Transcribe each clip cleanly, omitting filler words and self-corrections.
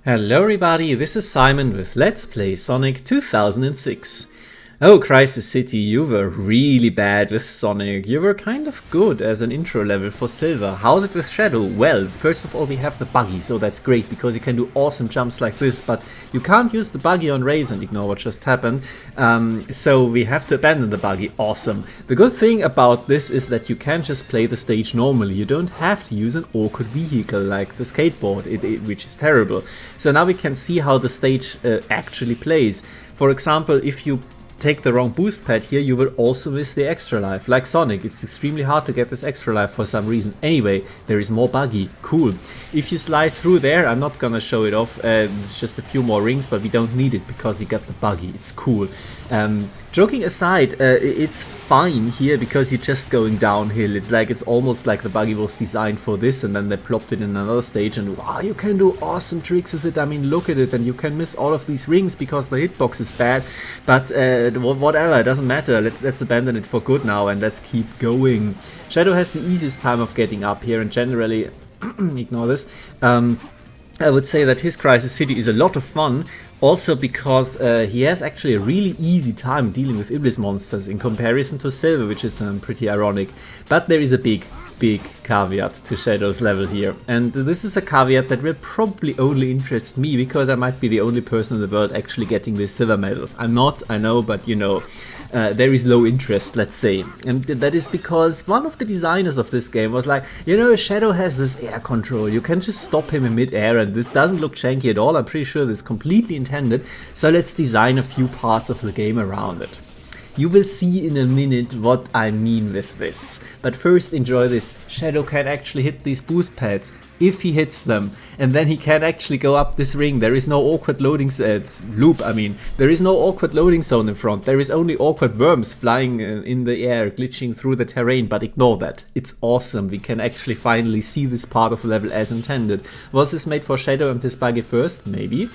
Hello everybody, this is Simon with Let's Play Sonic 2006. Oh, Crisis City, you were really bad with Sonic. You were kind of good as an intro level for Silver. How's it with Shadow? Well, first of all we have the buggy, so that's great because you can do awesome jumps like this, but you can't use the buggy on Raze and ignore what just happened. So we have to abandon the buggy. Awesome. The good thing about this is that you can just play the stage normally. You don't have to use an awkward vehicle like the skateboard, which is terrible. So now we can see how the stage actually plays. For example, if you take the wrong boost pad here, you will also miss the extra life. Like Sonic, it's extremely hard to get this extra life for some reason. Anyway, there is more buggy. Cool. If you slide through there, I'm not gonna show it off. It's just a few more rings, but we don't need it because we got the buggy. It's cool. Joking aside, it's fine here because you're just going downhill. It's almost like the buggy was designed for this, and then they plopped it in another stage, and wow, you can do awesome tricks with it. I mean, look at it, and you can miss all of these rings because the hitbox is bad. But whatever, it doesn't matter. Let's abandon it for good now, and let's keep going. Shadow has the easiest time of getting up here, and generally, ignore this. I would say that his Crisis City is a lot of fun, also because he has actually a really easy time dealing with Iblis monsters in comparison to Silver, which is pretty ironic. But there is a big caveat to Shadow's level here, and this is a caveat that will probably only interest me because I might be the only person in the world actually getting these silver medals. I'm not, I know, but you know. There is low interest, let's say, and that is because one of the designers of this game was like, you know, Shadow has this air control, you can just stop him in mid-air and this doesn't look janky at all. I'm pretty sure this is completely intended, so let's design a few parts of the game around it. You will see in a minute what I mean with this, but first enjoy this. Shadow can actually hit these boost pads if he hits them, and then he can actually go up this ring. There is no awkward loading loop. I mean, there is no awkward loading zone in front. There is only awkward worms flying in the air, glitching through the terrain, but ignore that. It's awesome. We can actually finally see this part of the level as intended. Was this made for Shadow and his buggy first? Maybe.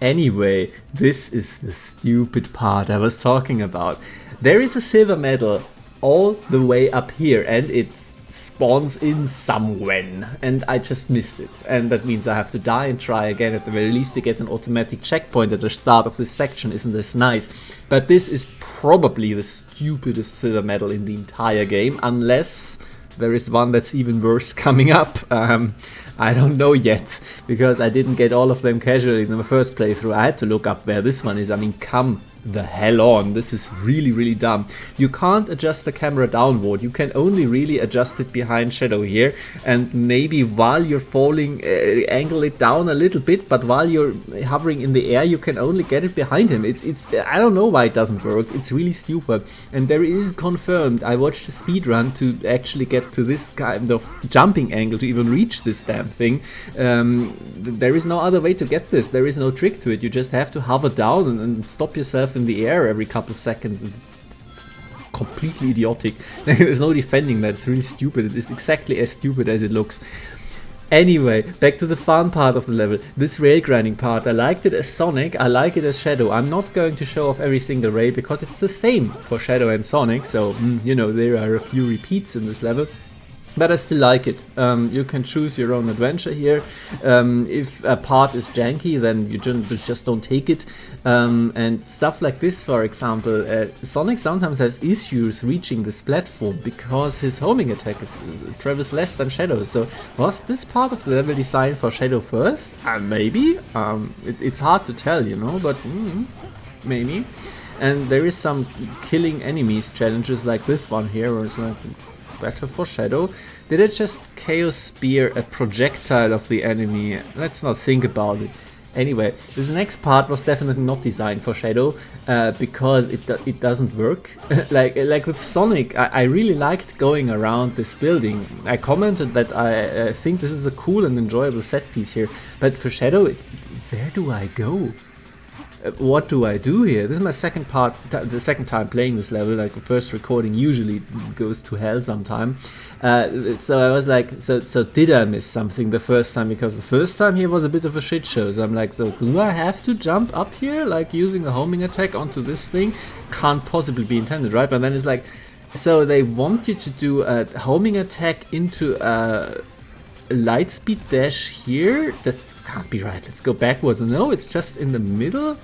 Anyway, this is the stupid part I was talking about. There is a silver medal all the way up here, and it spawns in somewhere, and I just missed it. And that means I have to die and try again at the very least to get an automatic checkpoint at the start of this section. Isn't this nice? But this is probably the stupidest silver medal in the entire game, unless there is one that's even worse coming up. I don't know yet, because I didn't get all of them casually in the first playthrough. I had to look up where this one is. I mean, come the hell on. This is really dumb. You can't adjust the camera downward. You can only really adjust it behind Shadow here, and maybe while you're falling angle it down a little bit, but while you're hovering in the air you can only get it behind him. It's I don't know why it doesn't work. It's really stupid, and there is confirmed, I watched a speed run to actually get to this kind of jumping angle to even reach this damn thing. There is no other way to get this. There is no trick to it. You just have to hover down and stop yourself in the air every couple of seconds. It's completely idiotic. There's no defending that. It's really stupid. It is exactly as stupid as it looks. Anyway, back to the fun part of the level. This rail grinding part, I liked it as Sonic, I like it as Shadow. I'm not going to show off every single rail because it's the same for Shadow and Sonic, so you know, there are a few repeats in this level. But I still like it. You can choose your own adventure here. If a part is janky, then you just don't take it. And stuff like this, for example, Sonic sometimes has issues reaching this platform because his homing attack travels less than Shadow. So was this part of the level designed for Shadow first? Maybe. It's hard to tell, you know, but maybe. And there is some killing enemies challenges like this one here, or it's like better for Shadow. Did I just Chaos Spear a projectile of the enemy? Let's not think about it. Anyway, this next part was definitely not designed for Shadow because it doesn't work. like with Sonic, I really liked going around this building. I commented that I think this is a cool and enjoyable set piece here, but for Shadow, where do I go? What do I do here? This is my the second time playing this level. Like the first recording usually goes to hell sometime. So I was like, so did I miss something the first time? Because the first time here was a bit of a shit show. So I'm like, so do I have to jump up here? Like using a homing attack onto this thing? Can't possibly be intended, right? But then it's like, so they want you to do a homing attack into a light speed dash here? That can't be right. Let's go backwards. No, it's just in the middle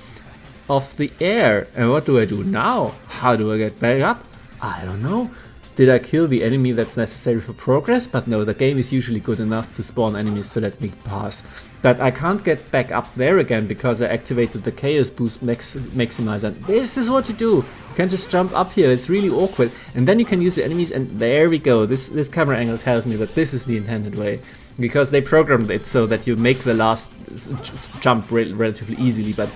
of the air. And what do I do now? How do I get back up? I don't know. Did I kill the enemy that's necessary for progress? But no, the game is usually good enough to spawn enemies to let me pass. But I can't get back up there again because I activated the Chaos Boost Maximizer. This is what you do. You can just jump up here. It's really awkward. And then you can use the enemies, and there we go. This camera angle tells me that this is the intended way. Because they programmed it so that you make the last jump relatively easily. But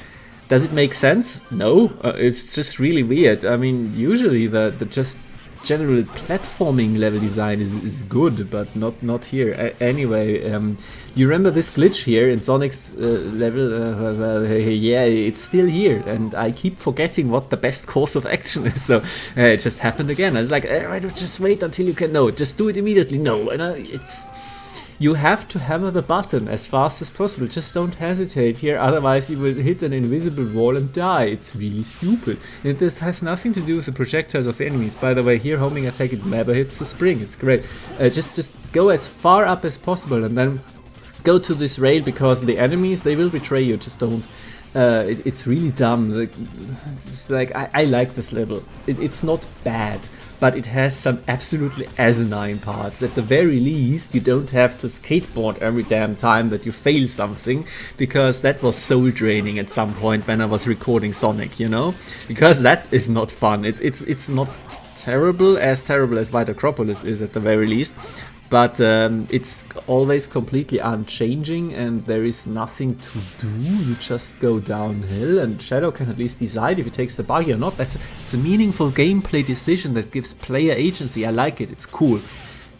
does it make sense? No. It's just really weird. I mean, usually the just general platforming level design is good, but not here. Anyway, do you remember this glitch here in Sonic's level? Yeah, it's still here, and I keep forgetting what the best course of action is. So it just happened again. I was like, just wait until you can. No, just do it immediately. No, and it's. You have to hammer the button as fast as possible. Just don't hesitate here, otherwise you will hit an invisible wall and die. It's really stupid. And this has nothing to do with the projectiles of the enemies. By the way, here homing attack, it never hits the spring. It's great. Just go as far up as possible and then go to this rail, because the enemies, they will betray you. Just don't. It's really dumb. It's like I like this level. It's not bad, but it has some absolutely asinine parts. At the very least, you don't have to skateboard every damn time that you fail something, because that was soul draining at some point when I was recording Sonic, you know? Because that is not fun. It's not terrible as White Acropolis is at the very least, but it's always completely unchanging and there is nothing to do. You just go downhill, and Shadow can at least decide if he takes the buggy or not. It's a meaningful gameplay decision that gives player agency. I like it, it's cool.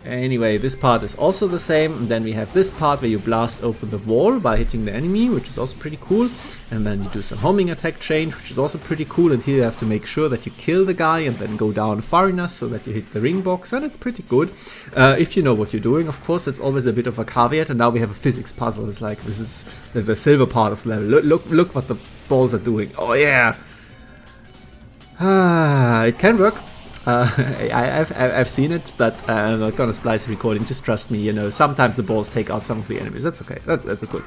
Anyway, this part is also the same, and then we have this part where you blast open the wall by hitting the enemy, which is also pretty cool, and then you do some homing attack change, which is also pretty cool, and here you have to make sure that you kill the guy and then go down far enough so that you hit the ring box, and it's pretty good. If you know what you're doing, of course. That's always a bit of a caveat. And now we have a physics puzzle. It's like, this is the silver part of the level. Look what the balls are doing. Oh yeah! It can work. I've seen it, but I'm not gonna splice the recording. Just trust me, you know, sometimes the balls take out some of the enemies. That's okay, that's good.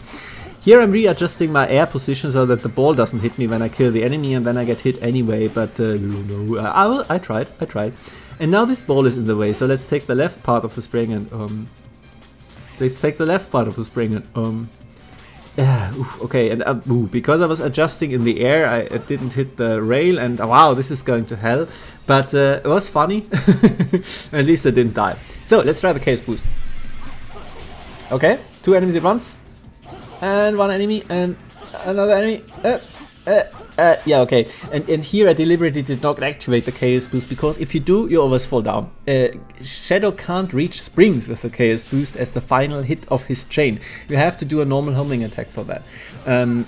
Here I'm readjusting my air position so that the ball doesn't hit me when I kill the enemy, and then I get hit anyway, but no, I tried. And now this ball is in the way, so let's take the left part of the spring and yeah, okay, and because I was adjusting in the air, I didn't hit the rail, and wow, this is going to hell. But it was funny. At least I didn't die. So let's try the Chaos Boost. Okay, 2 enemies at once, and 1 enemy, and another enemy. Yeah, okay. And here I deliberately did not activate the Chaos Boost, because if you do, you always fall down. Shadow can't reach springs with the Chaos Boost as the final hit of his chain. You have to do a normal homing attack for that,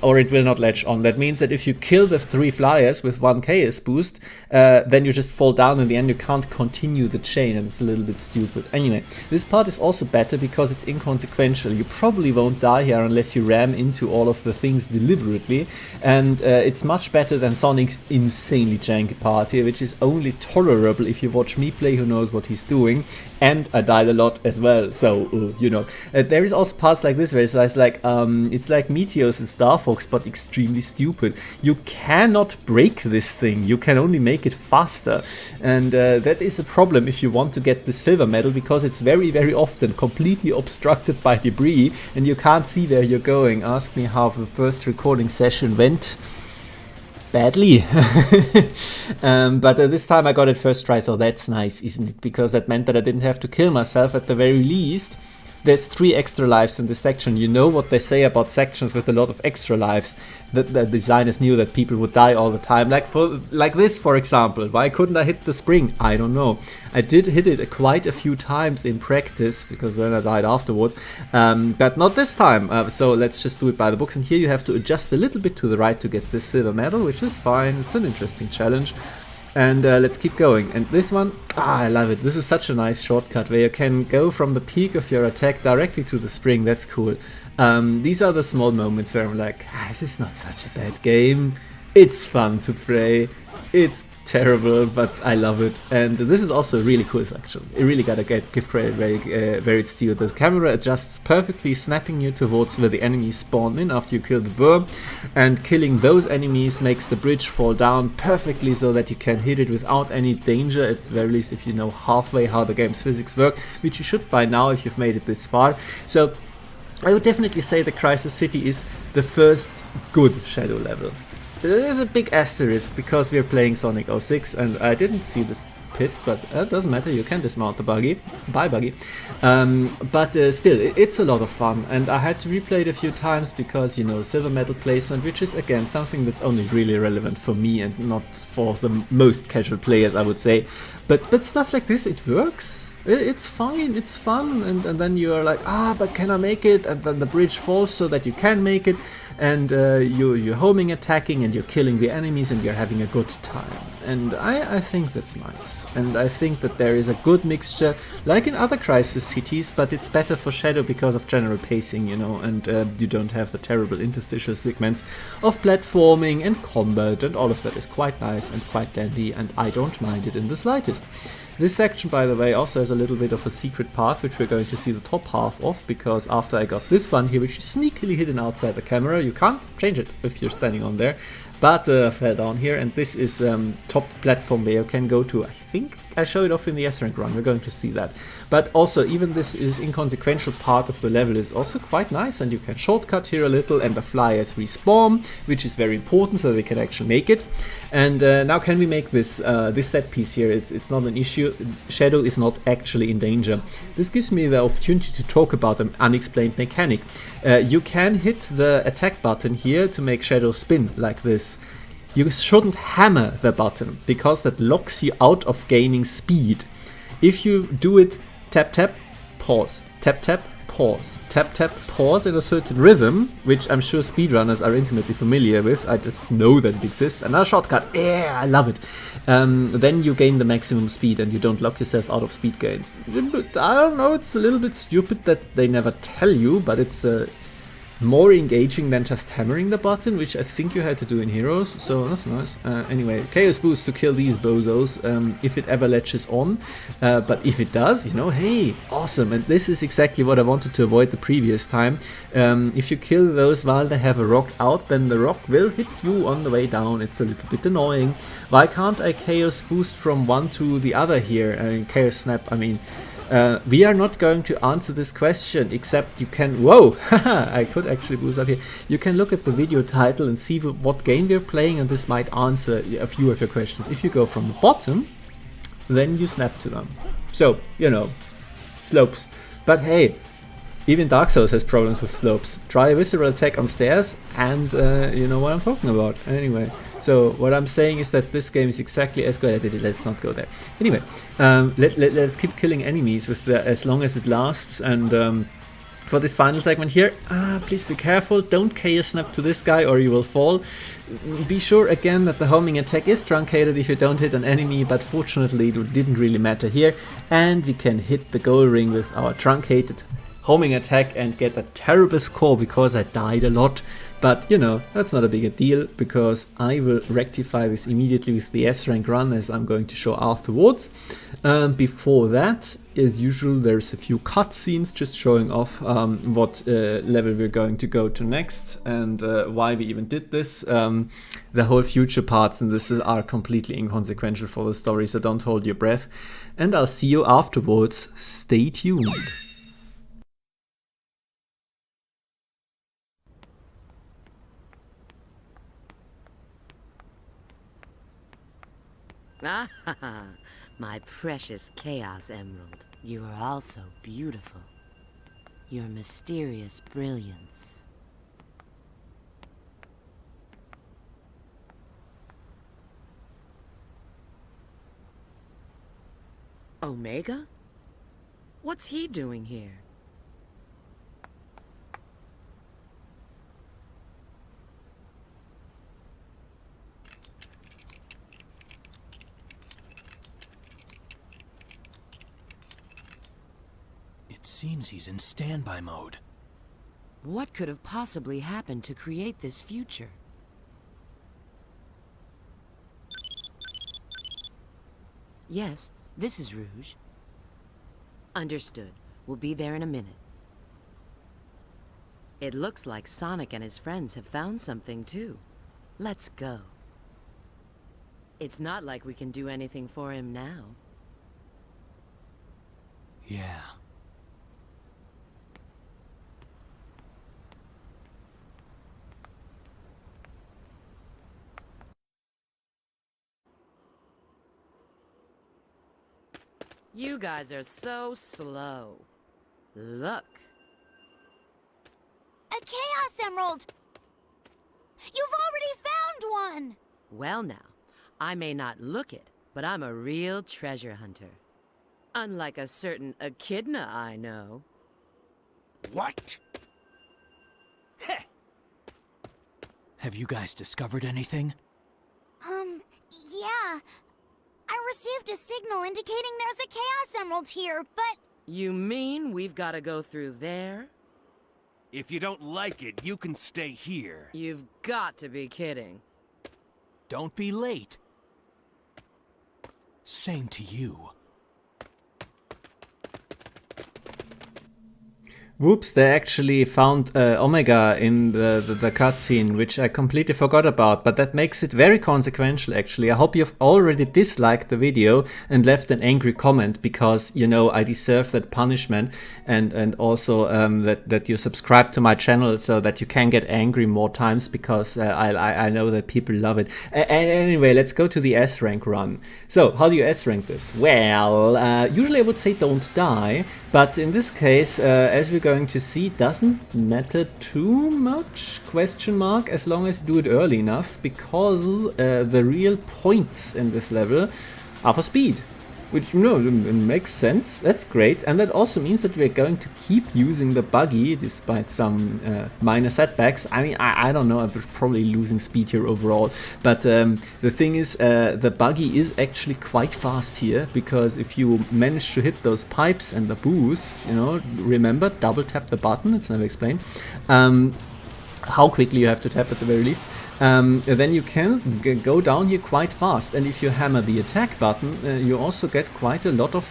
or it will not latch on. That means that if you kill the 3 flyers with 1 Chaos Boost, then you just fall down. In the end, you can't continue the chain, and it's a little bit stupid. Anyway, this part is also better because it's inconsequential. You probably won't die here unless you ram into all of the things deliberately, and it's much better than Sonic's insanely janky part here, which is only tolerable if you watch me play, who knows what he's doing. And I died a lot as well, so you know. There is also parts like this where it's like Meteos and Star Fox, but extremely stupid. You cannot break this thing, you can only make it faster, and that is a problem if you want to get the silver medal, because it's very, very often completely obstructed by debris and you can't see where you're going. Ask me how the first recording session went. Badly. But this time I got it first try, so that's nice, isn't it? Because that meant that I didn't have to kill myself at the very least. There's 3 extra lives in this section. You know what they say about sections with a lot of extra lives. The designers knew that people would die all the time. Like this, for example. Why couldn't I hit the spring? I don't know. I did hit it quite a few times in practice, because then I died afterwards. But not this time. So let's just do it by the books. And here you have to adjust a little bit to the right to get this silver medal, which is fine. It's an interesting challenge. And let's keep going. And this one, I love it. This is such a nice shortcut where you can go from the peak of your attack directly to the spring. That's cool. These are the small moments where I'm like, this is not such a bad game. It's fun to play. It's terrible, but I love it. And this is also a really cool section. You really gotta give credit where it's due. The camera adjusts perfectly, snapping you towards where the enemies spawn in after you kill the worm. And killing those enemies makes the bridge fall down perfectly so that you can hit it without any danger, at the very least if you know halfway how the game's physics work, which you should by now if you've made it this far. So I would definitely say the Crisis City is the first good Shadow level. There's a big asterisk because we're playing Sonic 06 and I didn't see this pit, but it doesn't matter, you can dismount the buggy. Bye buggy. But still, it's a lot of fun and I had to replay it a few times because, you know, silver medal placement, which is again something that's only really relevant for me and not for the most casual players, I would say. But stuff like this, it works. It's fine, it's fun, and then you're like, but can I make it? And then the bridge falls so that you can make it, and you're homing attacking and you're killing the enemies and you're having a good time. And I think that's nice. And I think that there is a good mixture, like in other Crisis cities, but it's better for Shadow because of general pacing, you know, and you don't have the terrible interstitial segments of platforming and combat, and all of that is quite nice and quite dandy, and I don't mind it in the slightest. This section, by the way, also has a little bit of a secret path, which we're going to see the top half of, because after I got this one here, which is sneakily hidden outside the camera, you can't change it if you're standing on there, but I fell down here, and this is top platform where you can go to. I think I show it off in the S-Rank run, we're going to see that. But also, even this is inconsequential part of the level is also quite nice, and you can shortcut here a little, and the flyers respawn, which is very important so they can actually make it. And now can we make this this set piece here? It's not an issue. Shadow is not actually in danger. This gives me the opportunity to talk about an unexplained mechanic. You can hit the attack button here to make Shadow spin like this. You shouldn't hammer the button because that locks you out of gaining speed. If you do it tap tap, pause, tap tap, pause, tap tap, pause in a certain rhythm, which I'm sure speedrunners are intimately familiar with, I just know that it exists, and a shortcut, yeah, I love it. Then you gain the maximum speed and you don't lock yourself out of speed gains. I don't know, it's a little bit stupid that they never tell you, but it's more engaging than just hammering the button, which I think you had to do in Heroes, so that's nice. Anyway, Chaos Boost to kill these bozos, if it ever latches on, but if it does, you know, hey, awesome, and this is exactly what I wanted to avoid the previous time. If you kill those while they have a rock out, then the rock will hit you on the way down. It's a little bit annoying. Why can't I Chaos Boost from one to the other here? Chaos Snap, I mean, we are not going to answer this question, except you can, whoa, I could actually boost up here. You can look at the video title and see what game we're playing, and this might answer a few of your questions. If you go from the bottom, then you snap to them. So, you know, slopes. But hey, even Dark Souls has problems with slopes. Try a visceral attack on stairs and you know what I'm talking about. Anyway, so what I'm saying is that this game is exactly as good. Let's not go there. Anyway, let's keep killing enemies with as long as it lasts. And for this final segment here, please be careful. Don't Chaos Snap to this guy or you will fall. Be sure again that the homing attack is truncated if you don't hit an enemy, but fortunately it didn't really matter here. And we can hit the goal ring with our truncated homing attack and get a terrible score because I died a lot. But you know, that's not a big deal because I will rectify this immediately with the S-Rank run, as I'm going to show afterwards. Before that, as usual, there's a few cutscenes just showing off what level we're going to go to next and why we even did this. The whole future parts in this are completely inconsequential for the story, so don't hold your breath. And I'll see you afterwards. Stay tuned. Ah, my precious Chaos Emerald. You are also beautiful. Your mysterious brilliance. Omega? What's he doing here? It seems he's in standby mode. What could have possibly happened to create this future? Yes, this is Rouge. Understood. We'll be there in a minute. It looks like Sonic and his friends have found something, too. Let's go. It's not like we can do anything for him now. Yeah. You guys are so slow. Look. A Chaos Emerald! You've already found one! Well now, I may not look it, but I'm a real treasure hunter. Unlike a certain echidna I know. What? Heh. Have you guys discovered anything? Yeah. I received a signal indicating there's a Chaos Emerald here, but... You mean we've got to go through there? If you don't like it, you can stay here. You've got to be kidding. Don't be late. Same to you. Whoops, they actually found Omega in the cutscene, which I completely forgot about, but that makes it very consequential actually. I hope you've already disliked the video and left an angry comment, because, you know, I deserve that punishment, and also that you subscribe to my channel so that you can get angry more times, because I know that people love it. Anyway, let's go to the S rank run. So, how do you S rank this? Well, usually I would say don't die, but in this case, as we're going to see, doesn't matter too much, question mark, as long as you do it early enough, because the real points in this level are for speed. Which, you know, it makes sense. That's great. And that also means that we're going to keep using the buggy despite some minor setbacks. I mean, I don't know, I'm probably losing speed here overall. But the thing is, the buggy is actually quite fast here, because if you manage to hit those pipes and the boosts, you know, remember, double tap the button, it's never explained. How quickly you have to tap at the very least. Then you can go down here quite fast, and if you hammer the attack button, you also get quite a lot of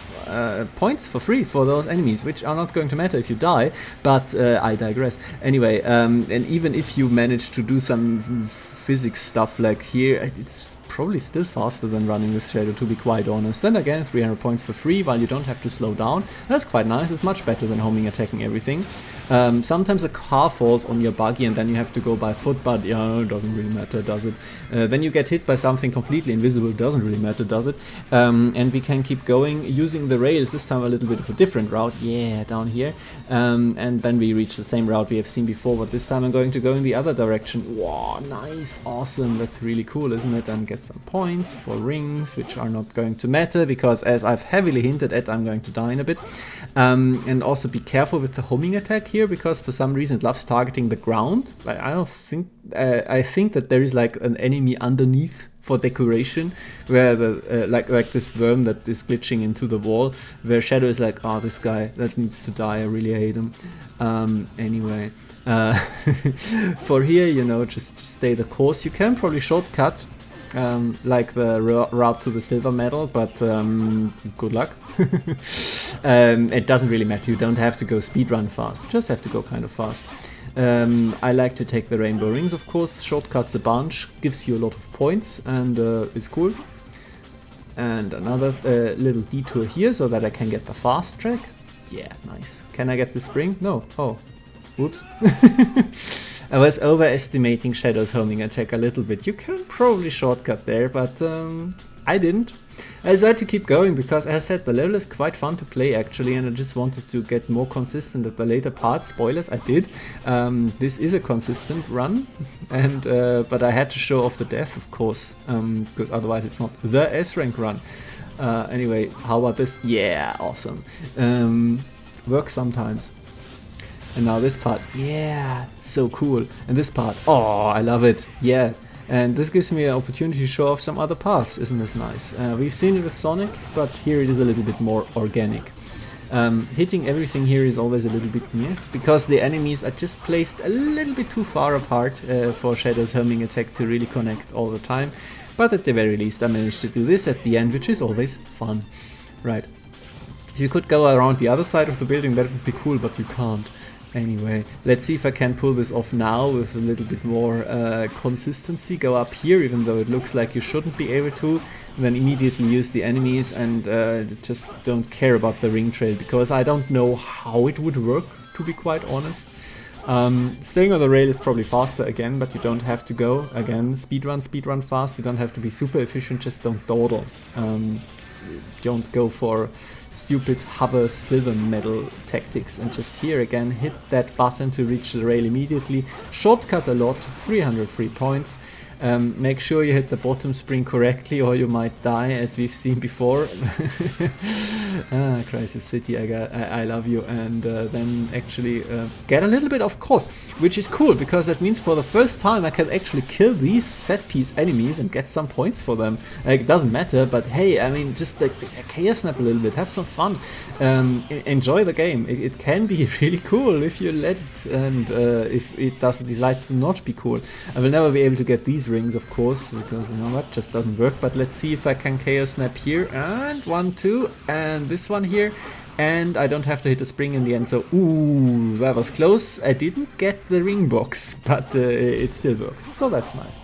points for free for those enemies, which are not going to matter if you die, but I digress. Anyway, and even if you manage to do some physics stuff like here, it's probably still faster than running with Shadow, to be quite honest. And again, 300 points for free while you don't have to slow down. That's quite nice. It's much better than homing, attacking everything. Sometimes a car falls on your buggy and then you have to go by foot, but yeah, it doesn't really matter, does it? Then you get hit by something completely invisible, doesn't really matter, does it? And we can keep going using the rails, this time a little bit of a different route, yeah, down here. And then we reach the same route we have seen before, but this time I'm going to go in the other direction. Wow, nice, awesome, that's really cool, isn't it? And get some points for rings, which are not going to matter, because as I've heavily hinted at, I'm going to die in a bit. And also be careful with the homing attack here, because for some reason it loves targeting the ground. I don't think, I think that there is like an enemy underneath for decoration, where the like this worm that is glitching into the wall, where Shadow is like, oh, this guy that needs to die, I really hate him. Anyway, for here, you know, just stay the course. You can probably shortcut like the route to the silver medal, but good luck. It doesn't really matter, you don't have to go speedrun fast, you just have to go kind of fast. I like to take the rainbow rings, of course. Shortcuts a bunch, gives you a lot of points, and is cool. And another little detour here so that I can get the fast track. Yeah, nice. Can I get the spring? No. Oh, whoops. I was overestimating Shadow's homing attack a little bit. You can probably shortcut there, but I didn't. I decided to keep going because, as I said, the level is quite fun to play actually, and I just wanted to get more consistent at the later parts. Spoilers, I did. This is a consistent run, and but I had to show off the death, of course, because otherwise it's not the S-rank run. Anyway, how about this? Yeah, awesome. Works sometimes. And now this part, yeah, so cool. And this part, oh, I love it, yeah. And this gives me an opportunity to show off some other paths, isn't this nice? We've seen it with Sonic, but here it is a little bit more organic. Hitting everything here is always a little bit meh, because the enemies are just placed a little bit too far apart for Shadow's homing attack to really connect all the time. but at the very least I managed to do this at the end, which is always fun. Right. If you could go around the other side of the building, that would be cool, but you can't. Anyway, let's see if I can pull this off now with a little bit more consistency. Go up here, even though it looks like you shouldn't be able to. And then immediately use the enemies and just don't care about the ring trail, because I don't know how it would work, to be quite honest. Staying on the rail is probably faster again, but you don't have to go. Again, speedrun fast. You don't have to be super efficient, just don't dawdle. Don't go for stupid hover silver medal tactics, and just here again hit that button to reach the rail immediately. Shortcut a lot, 303 points. Make sure you hit the bottom spring correctly or you might die, as we've seen before. Crisis City, I love you. And then actually get a little bit of course, which is cool, because that means for the first time I can actually kill these set piece enemies and get some points for them. Like, it doesn't matter, but hey, I mean, just like chaos snap a little bit, have some fun, enjoy the game. It can be really cool if you let it, and if it doesn't decide to not be cool. I will never be able to get these rings, of course, because you know what, just doesn't work. But let's see if I can chaos snap here, and 1, 2, and this one here, and I don't have to hit the spring in the end. So ooh, that was close. I didn't get the ring box, but it still worked, so that's nice.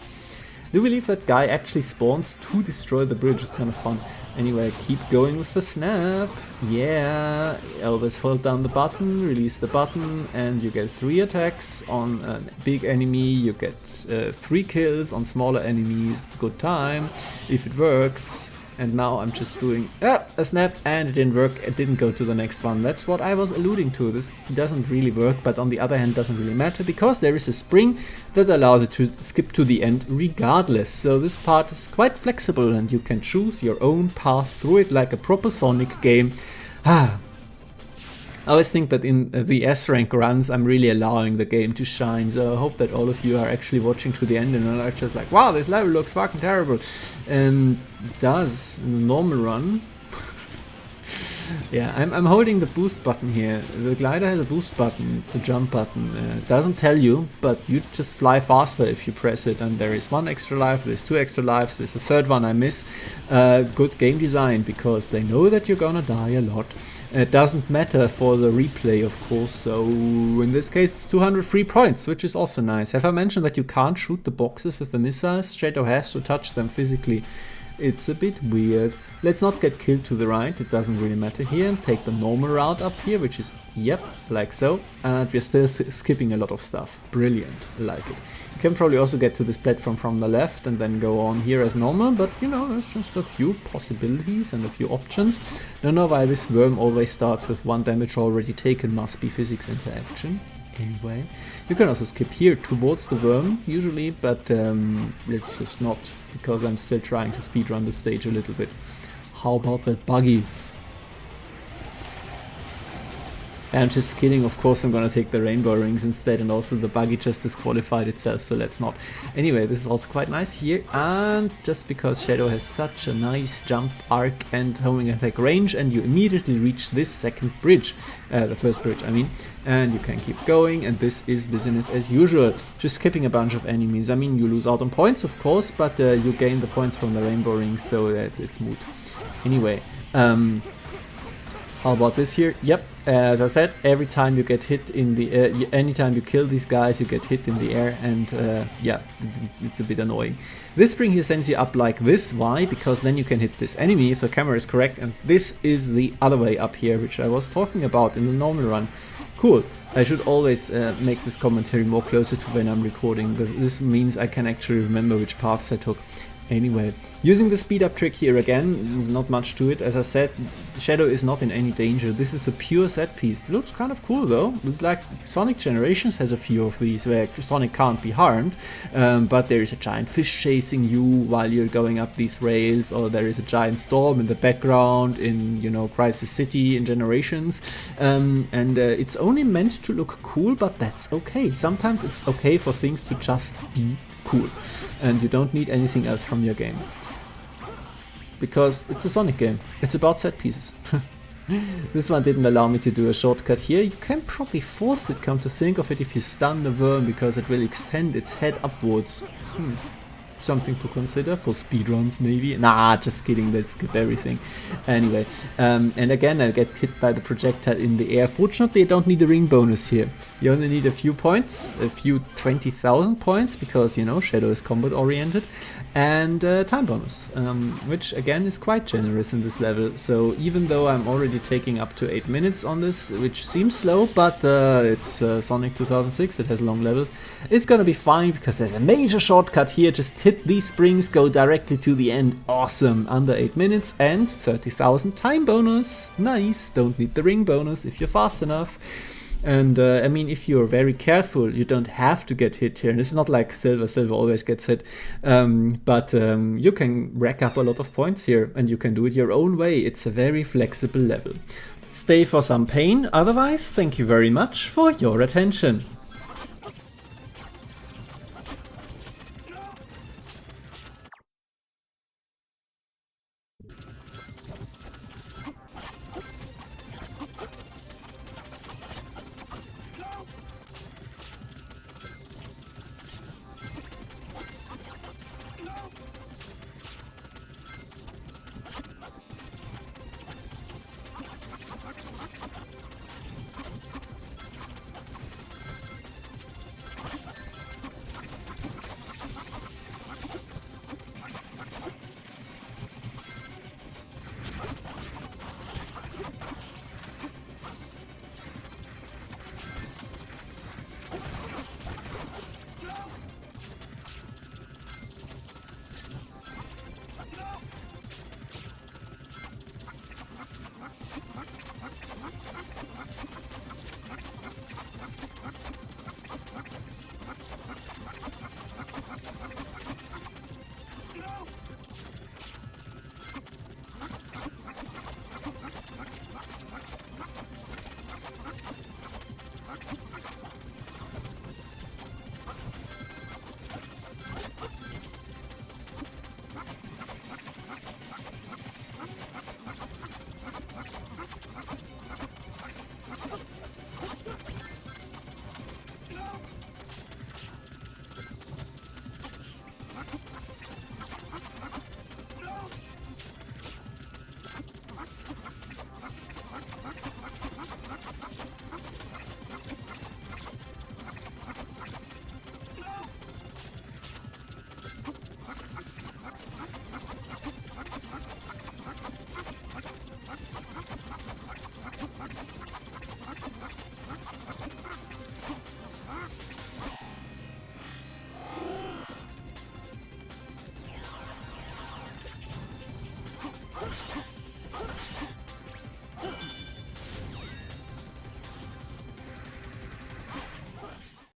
Do believe that guy actually spawns to destroy the bridge. It's kind of fun. Anyway, keep going with the snap. Yeah, always hold down the button, release the button, and you get 3 attacks on a big enemy. You get 3 kills on smaller enemies. It's a good time if it works. And now I'm just doing a snap, and it didn't work. It didn't go to the next one. That's what I was alluding to. This doesn't really work, but on the other hand doesn't really matter, because there is a spring that allows it to skip to the end regardless. So this part is quite flexible, and you can choose your own path through it like a proper Sonic game. I always think that in the S-rank runs I'm really allowing the game to shine, so I hope that all of you are actually watching to the end and are not just like, wow, this level looks fucking terrible. And it does in the normal run. Yeah, I'm holding the boost button here. The glider has a boost button, it's a jump button. It doesn't tell you, but you just fly faster if you press it, and there is 1 extra life, there's 2 extra lives, there's a 3rd one I miss. Good game design, because they know that you're gonna die a lot. It doesn't matter for the replay, of course, so in this case it's 203 points, which is also nice. Have I mentioned that you can't shoot the boxes with the missiles? Shadow has to touch them physically. It's a bit weird. Let's not get killed to the right, it doesn't really matter here, and take the normal route up here, which is, yep, like so. And we're still skipping a lot of stuff. Brilliant, like it. You can probably also get to this platform from the left and then go on here as normal, but you know, there's just a few possibilities and a few options. Don't know why this worm always starts with 1 damage already taken, must be physics interaction. Anyway, you can also skip here towards the worm, usually, but let's just not, because I'm still trying to speedrun the stage a little bit. How about that buggy? I'm just kidding, of course I'm gonna take the rainbow rings instead, and also the buggy just disqualified itself, so let's not. Anyway, this is also quite nice here, and just because Shadow has such a nice jump arc and homing attack range, and you immediately reach this 2nd bridge, the 1st bridge I mean, and you can keep going, and this is business as usual. Just skipping a bunch of enemies. I mean, you lose out on points of course, but you gain the points from the rainbow rings, so it's moot. Anyway, how about this here? Yep, as I said, every time you get hit in the air, anytime you kill these guys, you get hit in the air, and yeah, it's a bit annoying. This spring here sends you up like this. Why? Because then you can hit this enemy if the camera is correct, and this is the other way up here, which I was talking about in the normal run. Cool. I should always make this commentary more closer to when I'm recording. This means I can actually remember which paths I took. Anyway, using the speed up trick here again, there's not much to it. As I said, Shadow is not in any danger. This is a pure set piece. It looks kind of cool though. Looks like Sonic Generations has a few of these where Sonic can't be harmed, but there is a giant fish chasing you while you're going up these rails, or there is a giant storm in the background in, you know, Crisis City in Generations, and it's only meant to look cool, but that's okay. Sometimes it's okay for things to just be cool, and you don't need anything else from your game, because it's a Sonic game. It's about set pieces. This one didn't allow me to do a shortcut here. You can probably force it, come to think of it, if you stun the worm, because it will extend its head upwards. something to consider for speedruns maybe. Nah, just kidding, let's skip everything. Anyway, and again I get hit by the projectile in the air. Fortunately I don't need a ring bonus here. You only need a few points, a few 20,000 points, because you know Shadow is combat oriented, and time bonus, which again is quite generous in this level. So even though I'm already taking up to 8 minutes on this, which seems slow, but it's Sonic 2006, it has long levels, it's gonna be fine because there's a major shortcut here. Just hit these springs, go directly to the end. Awesome, under 8 minutes and 30,000 time bonus. Nice, don't need the ring bonus if you're fast enough. And I mean, if you're very careful, you don't have to get hit here. And it's not like Silver always gets hit. But you can rack up a lot of points here, and you can do it your own way. It's a very flexible level. Stay for some pain. Otherwise, thank you very much for your attention.